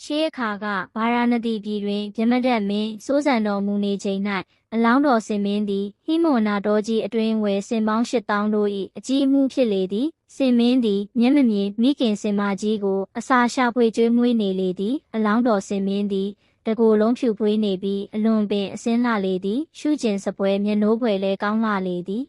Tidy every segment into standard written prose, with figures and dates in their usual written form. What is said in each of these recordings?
ရှေးအခါကဗာရာဏသီပြည်တွင်ဗြဟ္မဒတ်မင်းစိုးစံတော်မူနေချိန်၌အလောင်းတော်စင်မင်းသည်ဟိမဝန္တာတော်ကြီးအတွင်းဝယ်စင်ပေါင်း8000တို့၏အကြီးအမှုဖြစ်လေသည်စင်မင်းသည်မျက်မမြင်မိခင်စင်မကြီးကိုအစာရှာဖွေကျွေးမွေးနေလေသည်အလောင်းတော်စင်မင်းသည်တကိုယ်လုံးဖြူဖွေးနေပြီးအလွန်ပင်အစင်းလှလေသည်ရှုကျင်စပွဲမျက်နှိုးဖွယ်လည်းကောင်းလှလေသည်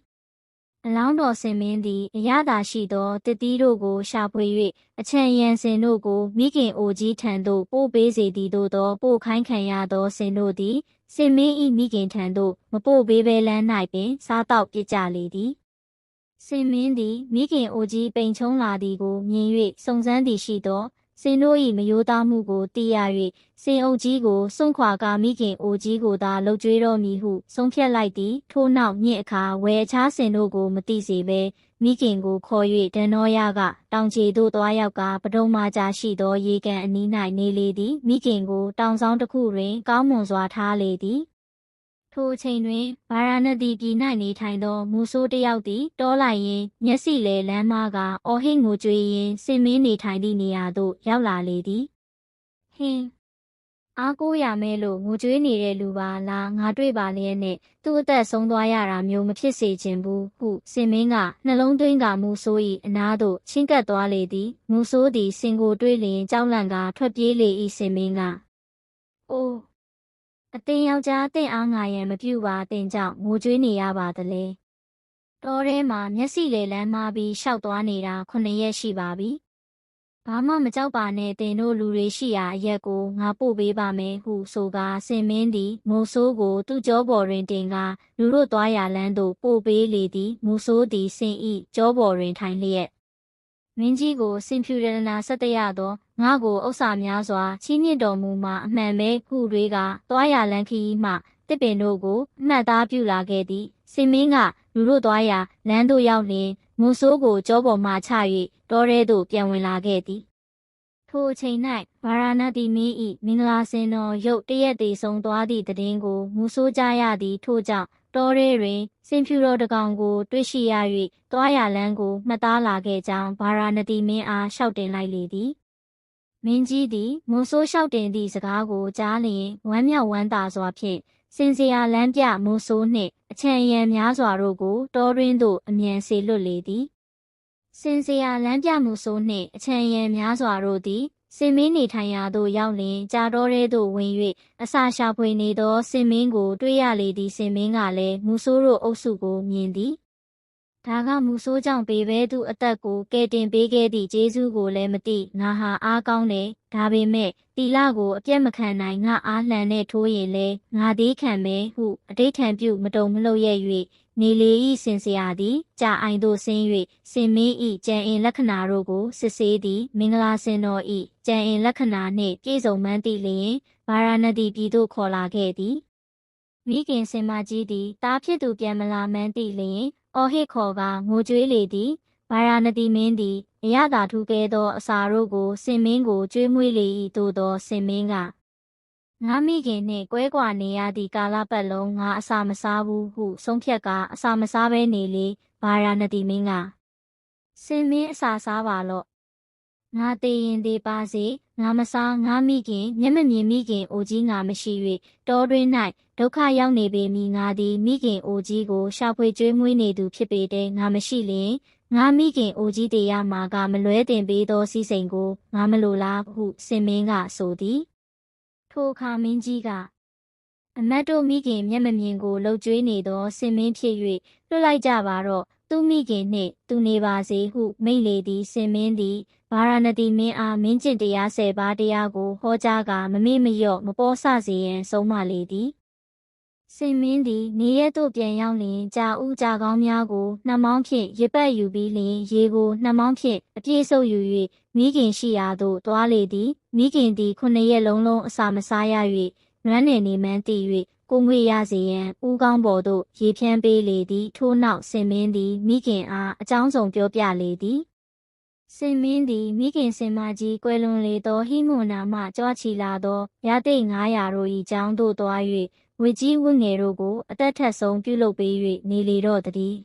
အလောင်းတော်စင်မင်းသည်အရသာရှိသောတစ်သီးတို့ကိုရှာဖွေ၍အချံရံစင်တို့ကိုမိခင်အိုကြီးထံသို့ပို့ပေးစေသည်သို့သောပို့ခိုင်းခံရသောစင်တို့သည်စင်မင်း၏မိခင်ထံသို့မပို့ပေးဘဲလမ်း၌ပင်စားတောက်ပစ်ကြလေသည်စင်မင်းသည်မိခင်အိုကြီးပိန်ချုံလာသည်ကိုမြင်၍စုံစမ်းသည်ရှိသောစင်တို့၏မယိုးသားမှုကိုသိရ၍စင်အုပ်ကြီးကိုစွန့်ခွာကာမိခင်အိုကြီးကိုသာလှုပ်ကြွေးတော်မူဟုဆုံးဖြတ်လိုက်သည်ထို့နောက်ညစ်အခါဝယ်အခြားစင်တို့ကိုမသိစေဘဲမိခင်ကိုခေါ်၍ဒန်တော်ရကတောင်ခြေသို့သွားရောက်ကပဒုံမာကြာရှိသောရေကန်အနီး၌နေလေသည်မိခင်ကိုတောင်ဆောင်တစ်ခုတွင်ကောင်းမွန်စွာထားလေသည်ထိုအချိန်တွင်ဗာရာဏသီပြည်၌နေထိုင်သောမူဆိုးတစ်ယောက်သည်တောလိုက်ရင်းမျက်စိလေလမ်းမကအော်ဟစ်ငိုကြွေးရင်းစင်မင်းနေထိုင်သည့်နေရာသို့ရောက်လာလေသည်ဟင်းအားကိုးရမဲလို့ငိုကြွေးနေတဲ့လူပါလားငါတွေ့ပါလျက်နဲ့သူ့အသက်ဆုံးသွားရတာမျိုးမဖြစ်စေချင်ဘူးဟုစင်မင်းကနှလုံးသွင်းကမူဆိုး၏အနားသို့ချဉ်ကပ်သွားလေသည်မူဆိုးသည်စင်ကိုတွေ့လျင်ကြောက်လန့်ကာထွက်ပြေးလေ၏စင်မင်းကအိုးအတင်းယောက်ျားအင့်အားငါရန်မပြုပါအတင်းကြောင့်ငိုကြွေးနေရပါသလဲတောထဲမှာမျက်စိလေလန်းမာပြီးရှောက်သွားနေတာ9 ရက်ရှိပါပြီဘာမှမကြောက်ပါနဲ့တင်တို့လူတွေရှိရာအရက်ကိုငါပို့ပေးပါမယ်ဟုဆိုကာစင်မင်းသည်မူဆိုးကိုသူ့ကြောပေါ်တွင်တင်ကာလူတို့သွားရာလမ်းသို့ပို့ပေးလေသည်မူဆိုးသည်စင်၏ကြောပေါ်တွင်ထိုင်လျက်မင်းကြီးကိုစင်ဖြူရတနာဆက်တရသောငါကိုဥစ္စာများစွာချီးမြှင့်တော်မူမှာအမှန်ပဲဟုတွေကသွားရာလမ်းခရီးမှတစ်ပင်တို့ကိုအမှတ်သားပြုလာခဲ့သည်စင်မင်းကလူတို့သွားရာလမ်းသို့ရောက်လျင်မူဆိုးကိုကြောပေါ်မှချ၍တောထဲသို့ပြန်ဝင်လာခဲ့သည်ထိုအချိန်၌ဗာရာဏသီမင်း၏မင်္ဂလာစင်တော်ရုပ်တရက်သေးဆုံးသွားသည့်တည်င်းကိုမူဆိုးကြားရသည်ထို့ကြောင့်တောထဲတွင်စင်ဖြူတော်တကောင်ကိုတွေ့ရှိရ၍သွားရလမ်းကိုမှတ်သားလာခဲ့ကြောင်းဗာရာဏသီမင်းအားလျှောက်တင်လိုက်လေသည်မင်းကြီးသည်မူဆိုးလျှောက်တင်သည့်စကားကိုကြားလျင်ဝမ်းမြောက်ဝမ်းသာစွာဖြင့်စင်စရာလမ်းပြမူဆိုးနှင့်အချံရံများစွာတို့ကိုတောတွင်သို့အမြန်စေလွတ်လေသည်စင်စရာလမ်းပြမှုဆိုးနှင့်အချံရံများစွာတို့သည်စင်မင်းနေထိုင်ရာသို့ရောက်လျင်ကြာတော်ထဲသို့ဝင်၍အစာရှာဖွေနေသောစင်မင်းကိုတွေ့ရလေသည်စင်မင်းကလည်းမူဆိုးတို့အုပ်စုကိုမြင်သည်ဒါကမူဆိုးကြောင့်ပေပဲသူအသက်ကိုကယ်တင်ပေးခဲ့သည့်ကျေးဇူးကိုလည်းမသိငါဟာအားကောင်းတယ်ဒါပေမဲ့တီလာကိုအပြတ်မခံနိုင်ငါအားလှန်နဲ့ထိုးရင်လဲငါသေးခံမယ်ဟုအတိတ်ထံပြုမတုံမလှုပ်ရဲ့၍နေလေဤစင်စရာသည်ကြာအိုင်သို့ဆင်း၍စင်မင်းဤကြံအင်လက္ခဏာတို့ကိုစစ်ဆေးသည်မင်္ဂလာစင်တော်ဤကြံအင်လက္ခဏာနှင့်ပြည့်စုံမှန်းသိလျင်ဗာရာဏသီပြည်သို့ခေါ်လာခဲ့သည်မိခင်စင်မကြီးသည်တားဖြစ်သူပြန်မလာမှန်းသိလျင်အော်ဟစ်ခေါ်ကငိုကြွေးလေသည်ဗာရာဏသီမင်းသည်အရသာထူးကဲသောအစာတို့ကိုစင်မင်းကိုကျွေးမွေးလေ၏သို့သောစင်မင်းကငါမိခင်နှင့်ကွဲကွာနေရသည့်ကာလပတ်လုံးငါအစာမစားဘူးဟုဆုံးဖြတ်ကအစာမစားဘဲနေလေဗာရာဏသီမင်းကစင်မင်းအစာစားပါလော့ငါသေရင်သေပါစေငါမစားငါမိခင်မျက်မမြင်မိခင်အိုကြီးငါမရှိ၍တောတွင်း၌ဒုက္ခရောက်နေပေမည်ငါသည်မိခင်အိုကြီးကိုရှာဖွေကျွေးမွေးနေသူဖြစ်ပေတဲ့ငါမရှိလျင်ငါမိခင်အိုကြီးတေရမှာကမလွဲတင်ပေးသောစီးစိမ်ကိုငါမလိုလားဟုစင်မင်းကဆိုသည်ထိုအခါမင်းကြီးကအမတ်တို့မိခင်မျက်မမြင်ကိုလှုပ်ကြွေးနေသောစင်မင်းဖြစ်၍လွတ်လိုက်ကြပါတော့သူမိခင်နှင့်သူနေပါစေဟုမိန့်လေသည်စင်မင်းသည်ဗာရာဏသီမင်းအားမင်းကျင့်တရား10 ပါးတရားကိုဟောကြားကာမမေ့မလျော့မပေါ်ဆစေရန်ဆုံးမလေသည်စင်မင်းသည်နေရဲသို့ပြန်ရောက်လျင်ကြာဦးကြာကောင်းများကိုနှမောင်းဖြင့်ရစ်ပတ်ယူပြီးလျင်ရေကိုနှမောင်းဖြင့်အပြည့်စုပ်ယူ၍မိခင်ရှိရာသို့သွားလေသည်မိခင်သည်9 ရက်လုံးလုံးအစာမစားရ၍နွမ်းနယ်နေမှန်းသိ၍ကိုငွေရစေရန်ဦးကောင်းပေါ်သို့ရေဖြန်းပေးလေသည်ထို့နောက်စင်မင်းသည်မိခင်အားအကြောင်းစုံပြောပြလေသည်စင်မင်းသည်မိခင်စင်မကြီးကွယ်လွန်လေသောဟိမွန်နာမှကြွားချီလာသောရသိတ်900တို့၏ကျောင်းသို့သွား၍ဝေကြီးဝတ်ငယ်တို့ကိုအသက်ထက်ဆုံးပြုလုပ်ပေး၍နေလေတော့တည်း